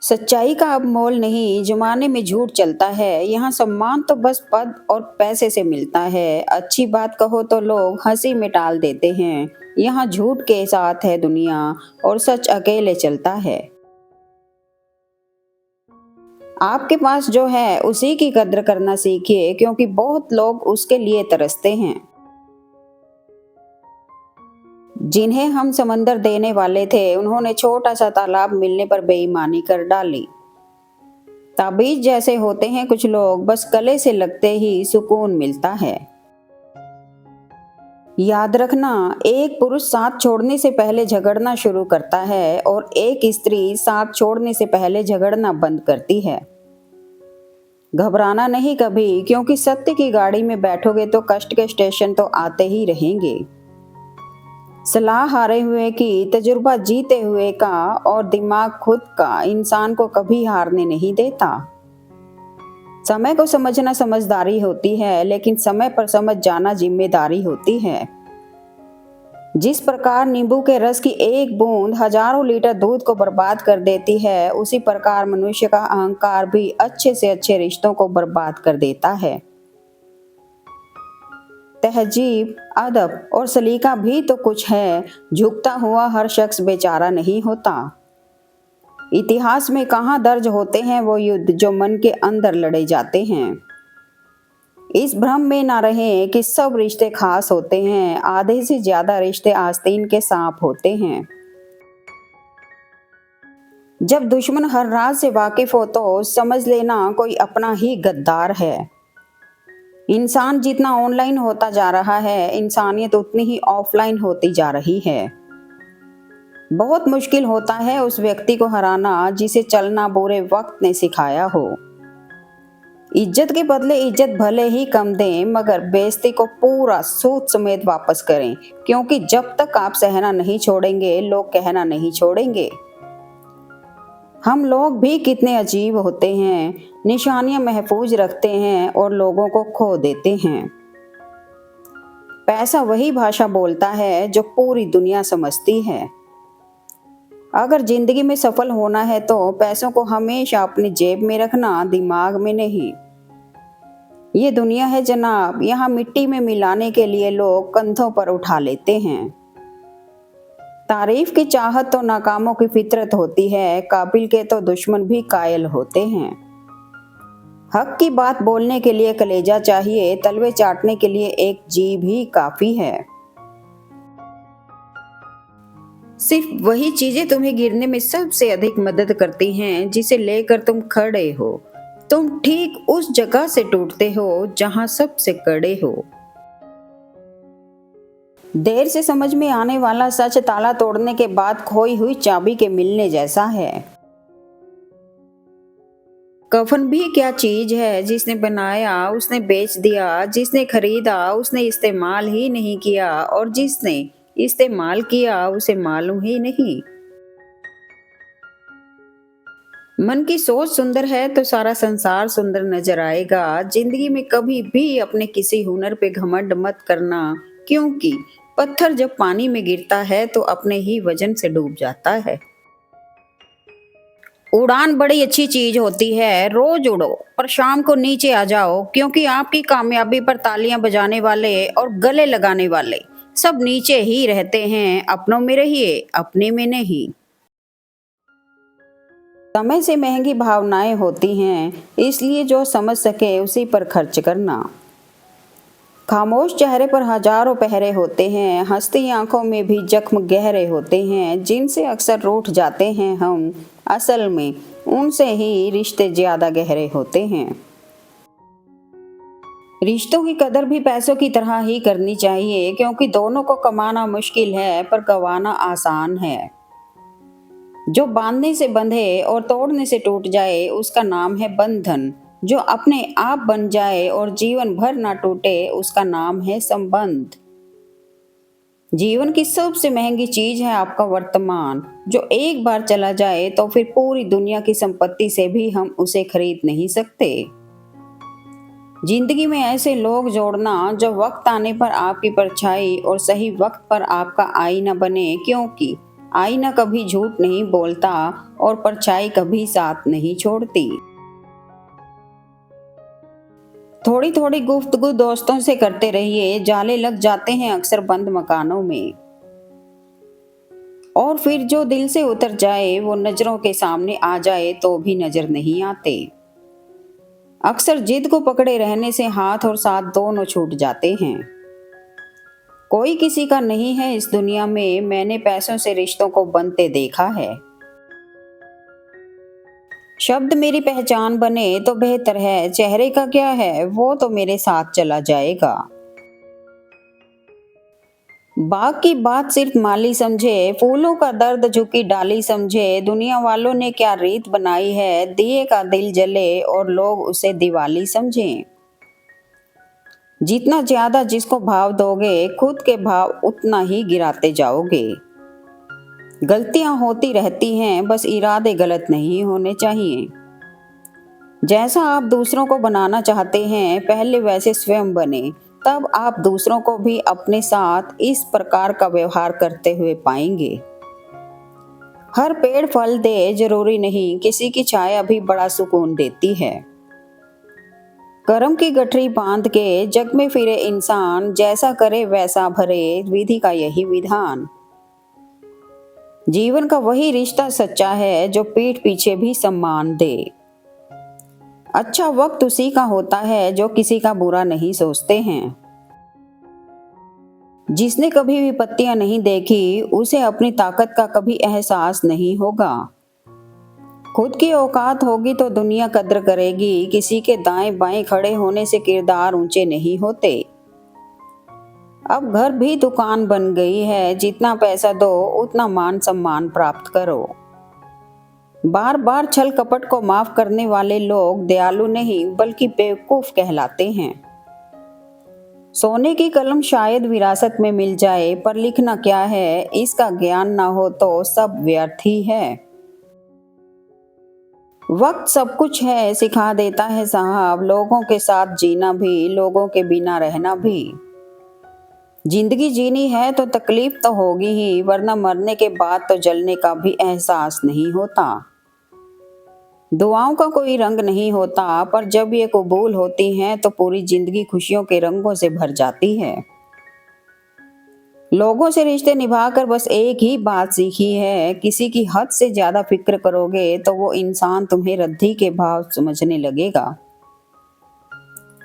सच्चाई का अब मोल नहीं, जमाने में झूठ चलता है। यहाँ सम्मान तो बस पद और पैसे से मिलता है। अच्छी बात कहो तो लोग हंसी में टाल देते हैं। यहाँ झूठ के साथ है दुनिया और सच अकेले चलता है। आपके पास जो है उसी की कद्र करना सीखिए, क्योंकि बहुत लोग उसके लिए तरसते हैं। जिन्हें हम समंदर देने वाले थे, उन्होंने छोटा सा तालाब मिलने पर बेईमानी कर डाली। ताबीज जैसे होते हैं कुछ लोग, बस गले से लगते ही सुकून मिलता है। याद रखना, एक पुरुष साथ छोड़ने से पहले झगड़ना शुरू करता है और एक स्त्री साथ छोड़ने से पहले झगड़ना बंद करती है। घबराना नहीं कभी, क्योंकि सत्य की गाड़ी में बैठोगे तो कष्ट के स्टेशन तो आते ही रहेंगे। सलाह हारे हुए की, तजुर्बा जीते हुए का और दिमाग खुद का इंसान को कभी हारने नहीं देता। समय को समझना समझदारी होती है, लेकिन समय पर समझ जाना जिम्मेदारी होती है। जिस प्रकार नींबू के रस की एक बूंद हजारों लीटर दूध को बर्बाद कर देती है, उसी प्रकार मनुष्य का अहंकार भी अच्छे से अच्छे रिश्तों को बर्बाद कर देता है। तहजीब, अदब और सलीका भी तो कुछ है। झुकता हुआ हर शख्स बेचारा नहीं होता। इतिहास में कहाँ दर्ज होते हैं वो युद्ध जो मन के अंदर लड़े जाते हैं। इस भ्रम में ना रहें कि सब रिश्ते खास होते हैं। आधे से ज्यादा रिश्ते आस्तीन के सांप होते हैं। जब दुश्मन हर राज से वाकिफ हो तो समझ लेना कोई अपना ही गद्दार है। इंसान जितना ऑनलाइन होता जा रहा है, इंसानियत उतनी ही ऑफलाइन होती जा रही है। बहुत मुश्किल होता है उस व्यक्ति को हराना जिसे चलना बुरे वक्त ने सिखाया हो। इज्जत के बदले इज्जत भले ही कम दें, मगर बेइज्जती को पूरा सूद समेत वापस करें, क्योंकि जब तक आप सहना नहीं छोड़ेंगे, लोग कहना नहीं छोड़ेंगे। हम लोग भी कितने अजीब होते हैं, निशानियां महफूज रखते हैं और लोगों को खो देते हैं। पैसा वही भाषा बोलता है जो पूरी दुनिया समझती है। अगर जिंदगी में सफल होना है तो पैसों को हमेशा अपनी जेब में रखना, दिमाग में नहीं। ये दुनिया है जनाब, यहाँ मिट्टी में मिलाने के लिए लोग कंधों पर उठा लेते हैं। तारीफ की चाहत तो नाकामों की फितरत होती है, काबिल के तो दुश्मन भी कायल होते हैं। हक की बात बोलने के लिए कलेजा चाहिए, तलवे चाटने के लिए एक जीभ ही काफी है। सिर्फ वही चीजें तुम्हें गिरने में सबसे अधिक मदद करती हैं जिसे लेकर तुम खड़े हो। तुम ठीक उस जगह से टूटते हो जहां सबसे कड़े हो। देर से समझ में आने वाला सच ताला तोड़ने के बाद खोई हुई चाबी के मिलने जैसा है। कफन भी क्या चीज है, जिसने बनाया उसने बेच दिया, जिसने खरीदा उसने इस्तेमाल ही नहीं किया और जिसने इस्तेमाल किया उसे मालूम ही नहीं। मन की सोच सुंदर है तो सारा संसार सुंदर नजर आएगा। जिंदगी में कभी भी अपने किसी हुनर पे घमंड मत करना, क्योंकि पत्थर जब पानी में गिरता है तो अपने ही वजन से डूब जाता है। उड़ान बड़ी अच्छी चीज होती है, रोज उड़ो पर शाम को नीचे आ जाओ, क्योंकि आपकी कामयाबी पर तालियां बजाने वाले और गले लगाने वाले सब नीचे ही रहते हैं। अपनों में रहिए, अपने में नहीं। समय से महंगी भावनाएं होती हैं, इसलिए जो समझ सके उसी पर खर्च करना। खामोश चेहरे पर हजारों पहरे होते हैं, हंसती आंखों में भी जख्म गहरे होते हैं। जिनसे अक्सर रूठ जाते हैं हम, असल में उनसे ही रिश्ते ज्यादा गहरे होते हैं। रिश्तों की कदर भी पैसों की तरह ही करनी चाहिए, क्योंकि दोनों को कमाना मुश्किल है पर गंवाना आसान है। जो बांधने से बंधे और तोड़ने से टूट जाए उसका नाम है बंधन। जो अपने आप बन जाए और जीवन भर ना टूटे उसका नाम है संबंध। जीवन की सबसे महंगी चीज है आपका वर्तमान, जो एक बार चला जाए तो फिर पूरी दुनिया की संपत्ति से भी हम उसे खरीद नहीं सकते। जिंदगी में ऐसे लोग जोड़ना जो वक्त आने पर आपकी परछाई और सही वक्त पर आपका आईना बने, क्योंकि आईना कभी झूठ नहीं बोलता और परछाई कभी साथ नहीं छोड़ती। थोड़ी थोड़ी गुफ्तगू दोस्तों से करते रहिए, जाले लग जाते हैं अक्सर बंद मकानों में। और फिर जो दिल से उतर जाए वो नजरों के सामने आ जाए तो भी नजर नहीं आते। अक्सर जिद को पकड़े रहने से हाथ और साथ दोनों छूट जाते हैं। कोई किसी का नहीं है इस दुनिया में, मैंने पैसों से रिश्तों को बनते देखा है। शब्द मेरी पहचान बने तो बेहतर है, चेहरे का क्या है वो तो मेरे साथ चला जाएगा। बाग की बात सिर्फ माली समझे, फूलों का दर्द झुकी डाली समझे। दुनिया वालों ने क्या रीत बनाई है, दिए का दिल जले और लोग उसे दिवाली समझें। जितना ज्यादा जिसको भाव दोगे, खुद के भाव उतना ही गिराते जाओगे। गलतियां होती रहती हैं, बस इरादे गलत नहीं होने चाहिए। जैसा आप दूसरों को बनाना चाहते हैं, पहले वैसे स्वयं बने, तब आप दूसरों को भी अपने साथ इस प्रकार का व्यवहार करते हुए पाएंगे। हर पेड़ फल दे जरूरी नहीं, किसी की छाया भी बड़ा सुकून देती है। कर्म की गठरी बांध के जग में फिरे इंसान, जैसा करे वैसा भरे, विधि का यही विधान। जीवन का वही रिश्ता सच्चा है जो पीठ पीछे भी सम्मान दे। अच्छा वक्त उसी का होता है जो किसी का बुरा नहीं सोचते हैं। जिसने कभी विपत्तियां नहीं देखी, उसे अपनी ताकत का कभी एहसास नहीं होगा। खुद की औकात होगी तो दुनिया कद्र करेगी, किसी के दाएं बाएं खड़े होने से किरदार ऊंचे नहीं होते। अब घर भी दुकान बन गई है, जितना पैसा दो उतना मान सम्मान प्राप्त करो। बार बार छल कपट को माफ करने वाले लोग दयालु नहीं बल्कि बेवकूफ कहलाते हैं। सोने की कलम शायद विरासत में मिल जाए, पर लिखना क्या है इसका ज्ञान ना हो तो सब व्यर्थ ही है। वक्त सब कुछ है सिखा देता है साहब, लोगों के साथ जीना भी, लोगों के बिना रहना भी। जिंदगी जीनी है तो तकलीफ तो होगी ही, वरना मरने के बाद तो जलने का भी एहसास नहीं होता। दुआओं का कोई रंग नहीं होता, पर जब ये कबूल होती हैं तो पूरी जिंदगी खुशियों के रंगों से भर जाती है। लोगों से रिश्ते निभाकर बस एक ही बात सीखी है, किसी की हद से ज्यादा फिक्र करोगे तो वो इंसान तुम्हें रद्दी के भाव समझने लगेगा।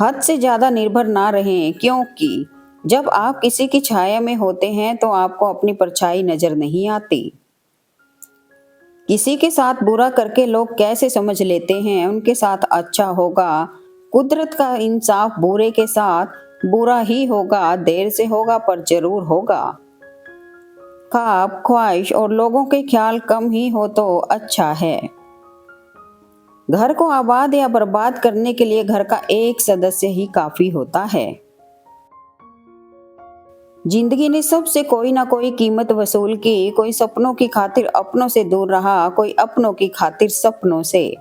हद से ज्यादा निर्भर ना रहें, क्योंकि जब आप किसी की छाया में होते हैं तो आपको अपनी परछाई नजर नहीं आती। किसी के साथ बुरा करके लोग कैसे समझ लेते हैं उनके साथ अच्छा होगा। कुदरत का इंसाफ बुरे के साथ बुरा ही होगा, देर से होगा पर जरूर होगा। ख्वाब ख्वाहिश और लोगों के ख्याल कम ही हो तो अच्छा है। घर को आबाद या बर्बाद करने के लिए घर का एक सदस्य ही काफी होता है। जिंदगी ने सबसे कोई ना कोई कीमत वसूल की, कोई सपनों की खातिर अपनों से दूर रहा, कोई अपनों की खातिर सपनों से।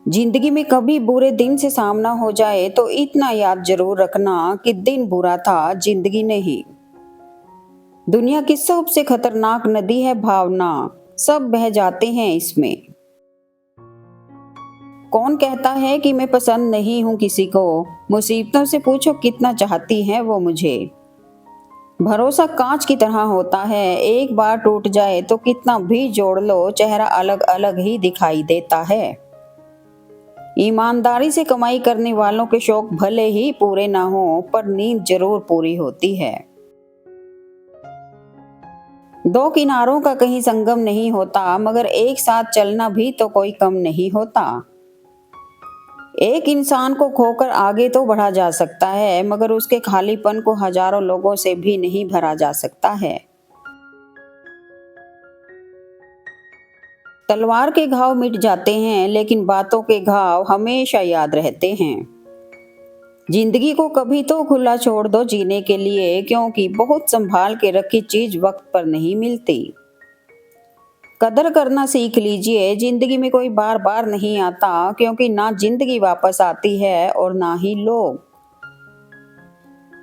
जिंदगी में कभी बुरे दिन से सामना हो जाए तो इतना याद जरूर रखना कि दिन बुरा था, जिंदगी नहीं। दुनिया की सबसे खतरनाक नदी है भावना, सब बह जाते हैं इसमें। कौन कहता है कि मैं पसंद नहीं हूं किसी को, मुसीबतों से पूछो कितना चाहती है वो मुझे। भरोसा कांच की तरह होता है, एक बार टूट जाए तो कितना भी जोड़ लो चेहरा अलग अलग ही दिखाई देता है। ईमानदारी से कमाई करने वालों के शौक भले ही पूरे ना हो, पर नींद जरूर पूरी होती है। दो किनारों का कहीं संगम नहीं होता, मगर एक साथ चलना भी तो कोई कम नहीं होता। एक इंसान को खोकर आगे तो बढ़ा जा सकता है, मगर उसके खालीपन को हजारों लोगों से भी नहीं भरा जा सकता है। तलवार के घाव मिट जाते हैं, लेकिन बातों के घाव हमेशा याद रहते हैं। जिंदगी को कभी तो खुला छोड़ दो जीने के लिए, क्योंकि बहुत संभाल के रखी चीज वक्त पर नहीं मिलती। कदर करना सीख लीजिए, जिंदगी में कोई बार बार नहीं आता, क्योंकि ना जिंदगी वापस आती है और ना ही लोग।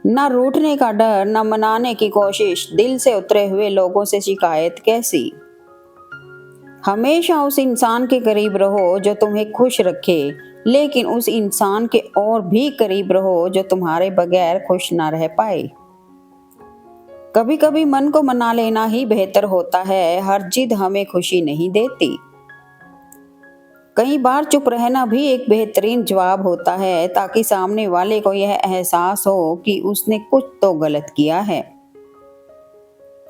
ना रूठने का डर, ना मनाने की कोशिश, दिल से उतरे हुए लोगों से शिकायत कैसी। हमेशा उस इंसान के करीब रहो जो तुम्हें खुश रखे, लेकिन उस इंसान के और भी करीब रहो जो तुम्हारे बगैर खुश ना रह पाए। कभी कभी मन को मना लेना ही बेहतर होता है, हर जिद हमें खुशी नहीं देती। कई बार चुप रहना भी एक बेहतरीन जवाब होता है, ताकि सामने वाले को यह एहसास हो कि उसने कुछ तो गलत किया है।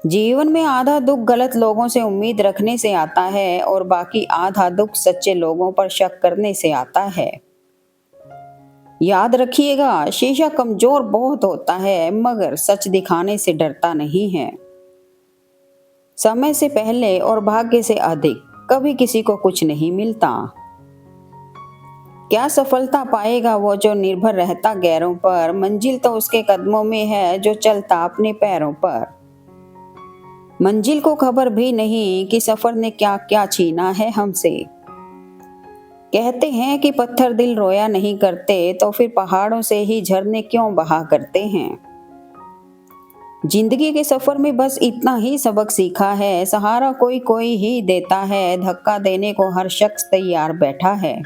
जीवन में आधा दुख गलत लोगों से उम्मीद रखने से आता है और बाकी आधा दुख सच्चे लोगों पर शक करने से आता है। याद रखिएगा, शीशा कमजोर बहुत होता है मगर सच दिखाने से डरता नहीं है। समय से पहले और भाग्य से अधिक कभी किसी को कुछ नहीं मिलता। क्या सफलता पाएगा वो जो निर्भर रहता गैरों पर, मंजिल तो उसके कदमों में है जो चलता अपने पैरों पर। मंजिल को खबर भी नहीं कि सफर ने क्या क्या छीना है हमसे। कहते हैं कि पत्थर दिल रोया नहीं करते, तो फिर पहाड़ों से ही झरने क्यों बहा करते हैं। जिंदगी के सफर में बस इतना ही सबक सीखा है, सहारा कोई कोई ही देता है, धक्का देने को हर शख्स तैयार बैठा है।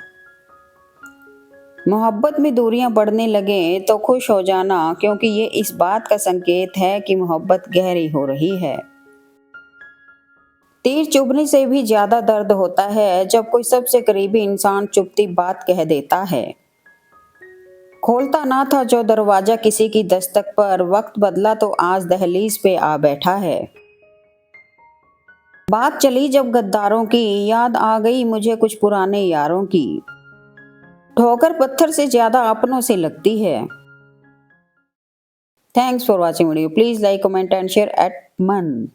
मोहब्बत में दूरियां बढ़ने लगे तो खुश हो जाना, क्योंकि ये इस बात का संकेत है कि मोहब्बत गहरी हो रही है। तीर चुभने से भी ज्यादा दर्द होता है जब कोई सबसे करीबी इंसान चुभती बात कह देता है। खोलता ना था जो दरवाजा किसी की दस्तक पर, वक्त बदला तो आज दहलीज पे आ बैठा है। बात चली जब गद्दारों की, याद आ गई मुझे कुछ पुराने यारों की। ठोकर पत्थर से ज्यादा अपनों से लगती है। Thanks for watching video. Please like, comment and share eight मन।